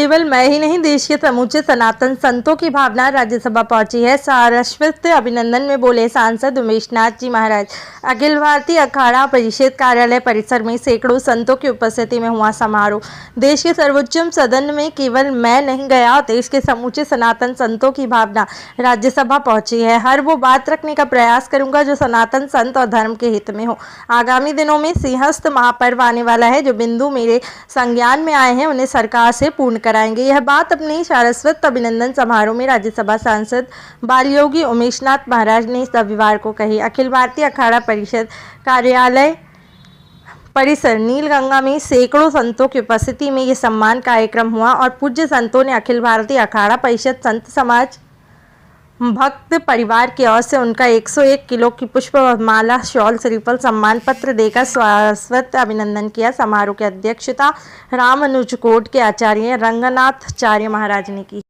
केवल मैं ही नहीं, देश के समूचे सनातन संतों की भावना राज्यसभा पहुंची है। सारस्वत अभिनंदन में बोले सांसद उमेशनाथ जी महाराज। अखिल भारतीय अखाड़ा परिषद कार्यालय परिसर में सैकड़ों संतों की उपस्थिति में हुआ समारोह। देश के सर्वोच्चम सदन में केवल मैं नहीं गया, देश के समूचे सनातन संतों की भावना राज्यसभा पहुंची है। हर वो बात रखने का प्रयास करूंगा जो सनातन संत और धर्म के हित में हो। आगामी दिनों में सिंहस्थ महापर्व आने वाला है। जो बिंदु मेरे संज्ञान में आए हैं उन्हें सरकार से पूर्ण कराएंगे। यह बात अपने सारस्वत अभिनंदन समारोह में राज्यसभा सांसद बालयोगी उमेशनाथ महाराज ने रविवार को कही। अखिल भारतीय अखाड़ा परिषद कार्यालय परिसर नीलगंगा में सैकड़ों संतों की उपस्थिति में यह सम्मान कार्यक्रम हुआ और पूज्य संतों ने अखिल भारतीय अखाड़ा परिषद संत समाज भक्त परिवार की ओर से उनका 101 किलो की पुष्प माला, शॉल, श्रीफल, सम्मान पत्र देकर शाश्वत अभिनंदन किया। समारोह की अध्यक्षता रामानुज कोट के आचार्य रंगनाथाचार्य महाराज ने की।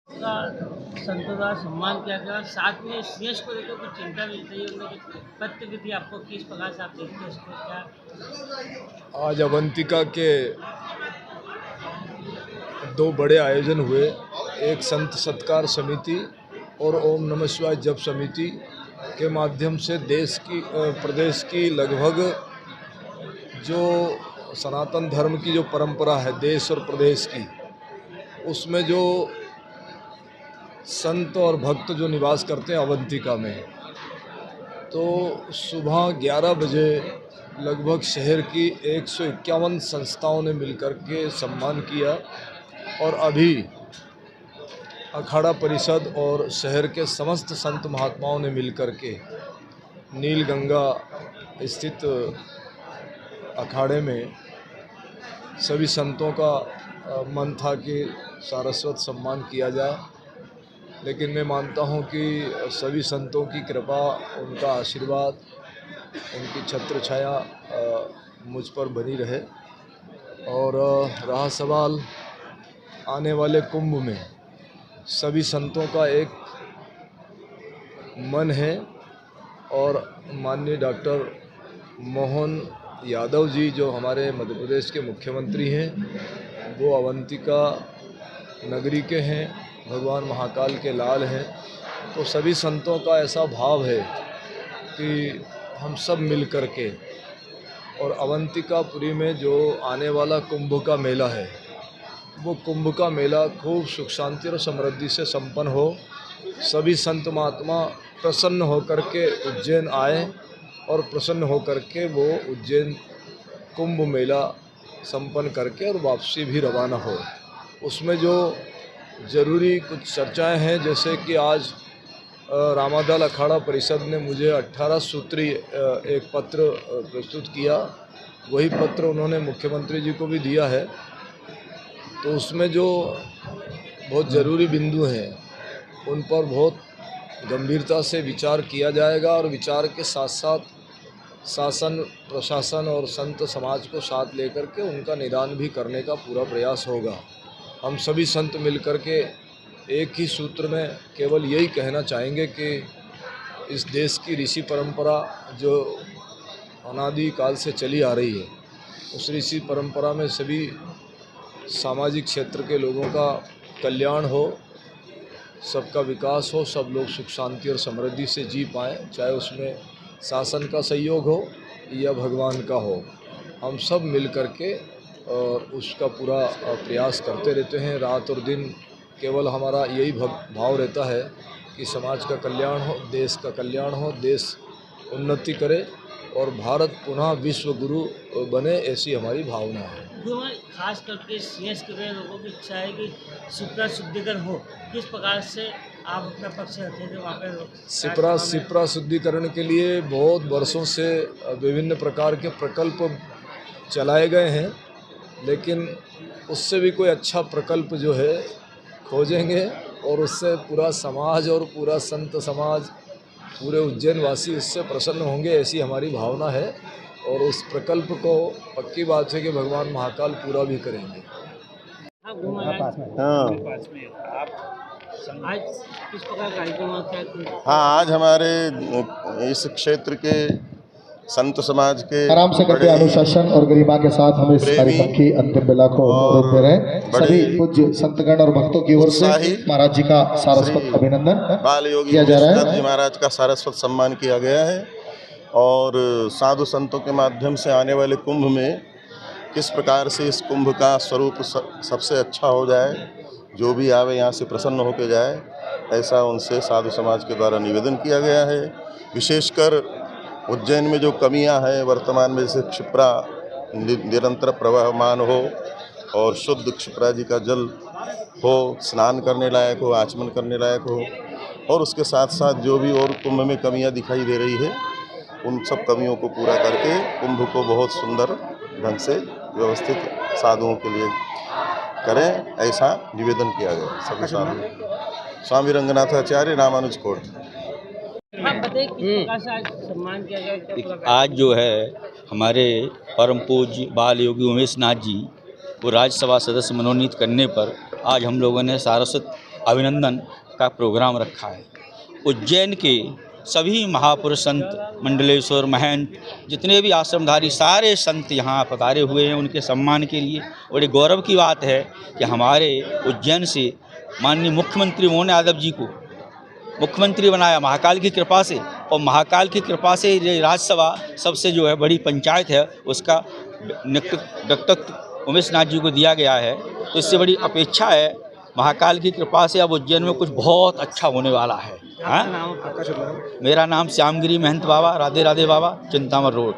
संतों का सम्मान किया गया और साथ में सीएस को लेकर कुछ चिंता भी थी, उन्होंने पत्र भी दिया आपको। किस प्रकार से आप देखते हैं इसको? क्या आज अवंतिका के दो बड़े आयोजन हुए, एक संत सत्कार समिति और ओम नमः शिवाय जप समिति के माध्यम से प्रदेश की लगभग जो सनातन धर्म की जो परंपरा है देश और प्रदेश की, उसमें जो संत और भक्त जो निवास करते हैं अवंतिका में, तो सुबह 11 बजे लगभग शहर की 151 संस्थाओं ने मिलकर के सम्मान किया और अभी अखाड़ा परिषद और शहर के समस्त संत महात्माओं ने मिलकर के नीलगंगा स्थित अखाड़े में सभी संतों का मन था कि सारस्वत सम्मान किया जाए। लेकिन मैं मानता हूं कि सभी संतों की कृपा, उनका आशीर्वाद, उनकी छत्र छाया मुझ पर बनी रहे। और रहा सवाल आने वाले कुंभ में, सभी संतों का एक मन है और माननीय डॉक्टर मोहन यादव जी जो हमारे मध्य प्रदेश के मुख्यमंत्री हैं, वो अवंतिका नगरी के हैं, भगवान महाकाल के लाल हैं। तो सभी संतों का ऐसा भाव है कि हम सब मिल कर के और अवंतिकापुरी में जो आने वाला कुंभ का मेला है, वो कुंभ का मेला खूब सुख शांति और समृद्धि से संपन्न हो। सभी संत महात्मा प्रसन्न होकर के उज्जैन आए और प्रसन्न होकर के वो उज्जैन कुंभ मेला संपन्न करके और वापसी भी रवाना हो। उसमें जो ज़रूरी कुछ चर्चाएं हैं, जैसे कि आज रामादल अखाड़ा परिषद ने मुझे 18 सूत्री एक पत्र प्रस्तुत किया, वही पत्र उन्होंने मुख्यमंत्री जी को भी दिया है। तो उसमें जो बहुत ज़रूरी बिंदु हैं उन पर बहुत गंभीरता से विचार किया जाएगा और विचार के साथ साथ शासन, प्रशासन और संत समाज को साथ लेकर के उनका निदान भी करने का पूरा प्रयास होगा। हम सभी संत मिलकर के एक ही सूत्र में केवल यही कहना चाहेंगे कि इस देश की ऋषि परंपरा जो अनादि काल से चली आ रही है, उस ऋषि परंपरा में सभी सामाजिक क्षेत्र के लोगों का कल्याण हो, सबका विकास हो, सब लोग सुख शांति और समृद्धि से जी पाएँ, चाहे उसमें शासन का सहयोग हो या भगवान का हो। हम सब मिल कर के और उसका पूरा प्रयास करते रहते हैं, रात और दिन। केवल हमारा यही भाव रहता है कि समाज का कल्याण हो, देश का कल्याण हो, देश उन्नति करे और भारत पुनः विश्व गुरु बने, ऐसी हमारी भावना है। खास करके सीएस के लोगों की इच्छा है कि सिपरा शुद्धिकरण हो। किस प्रकार से आप अपना पक्ष रखेंगे वहाँ पर? सिपरा शुद्धिकरण के लिए बहुत वर्षों से विभिन्न प्रकार के प्रकल्प चलाए गए हैं, लेकिन उससे भी कोई अच्छा प्रकल्प जो है खोजेंगे और उससे पूरा समाज और पूरा संत समाज, पूरे उज्जैन वासी इससे प्रसन्न होंगे, ऐसी हमारी भावना है। और उस प्रकल्प को पक्की बात है कि भगवान महाकाल पूरा भी करेंगे। आज किस प्रकार कार्यक्रम? हाँ, आज हमारे इस क्षेत्र के संत समाज के आराम से करते बड़े अनुशासन और गरिमा के साथ हम इस प्रेमी कार्यक्रम की अंतिम बेला को और रोक दे रहे हैं। बड़े सभी पूज्य संतगण और भक्तों की ओर से उत्साही महाराज जी का सारस्वत श्री अभिनंदन बाल योगी किया जा रहा जी है। महाराज का सारस्वत सम्मान किया गया है और साधु संतों के माध्यम से आने वाले कुंभ में किस प्रकार से इस कुंभ का स्वरूप सबसे अच्छा हो जाए, जो भी आवे यहाँ से प्रसन्न होकर जाए, ऐसा उनसे साधु समाज के द्वारा निवेदन किया गया है। विशेषकर उज्जैन में जो कमियां हैं वर्तमान में, जैसे क्षिप्रा निरंतर प्रवहमान हो और शुद्ध क्षिप्रा जी का जल हो, स्नान करने लायक हो, आचमन करने लायक हो, और उसके साथ साथ जो भी और कुंभ में कमियां दिखाई दे रही है, उन सब कमियों को पूरा करके कुंभ को बहुत सुंदर ढंग से व्यवस्थित साधुओं के लिए करें, ऐसा निवेदन किया गया सभी साधु। स्वामी रंगनाथाचार्य, रामानुज कोट। आप बताइए किस प्रकार से आज सम्मान किया गया, क्या पूरा आज जो है हमारे परम पूज्य बाल योगी उमेश नाथ जी को राज्यसभा सदस्य मनोनीत करने पर आज हम लोगों ने सारस्वत अभिनंदन का प्रोग्राम रखा है। उज्जैन के सभी महापुरुष संत, मंडलेश्वर, महंत, जितने भी आश्रमधारी सारे संत यहाँ पधारे हुए हैं, उनके सम्मान के लिए बड़े गौरव की बात है कि हमारे उज्जैन से माननीय मुख्यमंत्री मोहन यादव जी को मुख्यमंत्री बनाया महाकाल की कृपा से, और महाकाल की कृपा से ये राज्यसभा सबसे जो है बड़ी पंचायत है, उसका दत्तक उमेश नाथ जी को दिया गया है। तो इससे बड़ी अपेक्षा है महाकाल की कृपा से अब उज्जैन में कुछ बहुत अच्छा होने वाला है। हाँ, मेरा नाम श्यामगिरी महंत बाबा, राधे राधे बाबा, चिंतामण रोड।